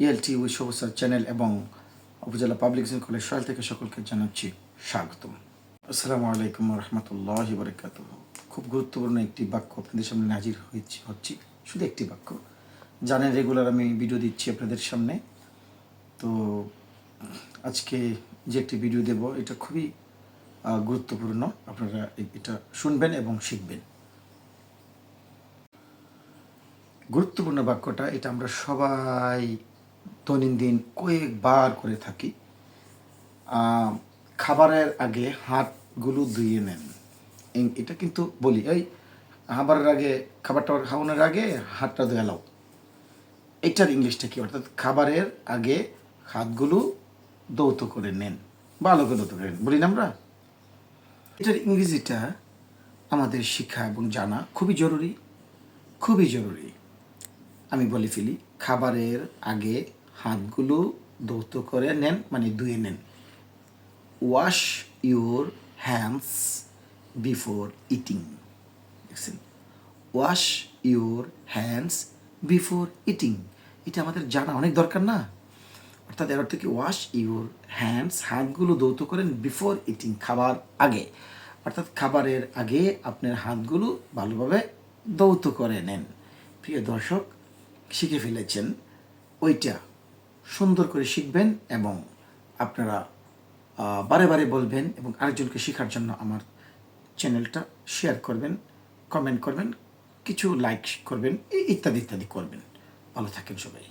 ELT with সবুজ channel এবং উপজেলা পাবলিক কলেজ সহাল থেকে সকলকে জানাচ্ছি স্বাগতম। আসসালামু আলাইকুম রহমতুল্লাহি বারাকাতুহ। খুব গুরুত্বপূর্ণ একটি বাক্য আপনাদের সামনে হাজির হচ্ছি। শুধু একটি বাক্য, জানেন রেগুলার আমি ভিডিও দিচ্ছি আপনাদের সামনে। তো আজকে যে একটি ভিডিও দেব এটা খুবই গুরুত্বপূর্ণ, আপনারা এটা শুনবেন এবং শিখবেন। গুরুত্বপূর্ণ বাক্যটা এটা আমরা সবাই দৈনন্দিন কয়েকবার করে থাকি। খাবারের আগে হাতগুলো ধুয়ে নেন। এটা কিন্তু বলি, এই খাবারের আগে, খাবারটা খাওয়ানোর আগে হাতটা ধুয়ে নাও। এটার ইংলিশটা কি? অর্থাৎ খাবারের আগে হাতগুলো ধৌত করে নেন, ভালো করে ধৌত করে নেন বলি না আমরা। এটার ইংরেজিটা আমাদের শিক্ষা এবং জানা খুবই জরুরি, খুবই জরুরি। আমি বলে ফেলি, খাবারের আগে হাতগুলো ধৌত করে নেন মানে ধুয়ে নেন। Wash your hands before eating. দেখছেন, wash your hands before eating. এটা আমাদের জানা অনেক দরকার না? অর্থাৎ এর অর্থ কি? ওয়াশ ইউর হ্যান্ডস, হাতগুলো ধৌত করেন বিফোর ইটিং, খাবার আগে। অর্থাৎ খাবারের আগে আপনার হাতগুলো ভালোভাবে ধৌত করে নেন। প্রিয় দর্শক, শিখে ফেলেছেন, ওইটা সুন্দর করে শিখবেন এবং আপনারা বারে বারে বলবেন এবং আরেকজনকে শেখার জন্য আমার চ্যানেলটা শেয়ার করবেন, কমেন্ট করবেন, কিছু লাইক করবেন, ইত্যাদি ইত্যাদি করবেন। ভালো থাকেন সবাই।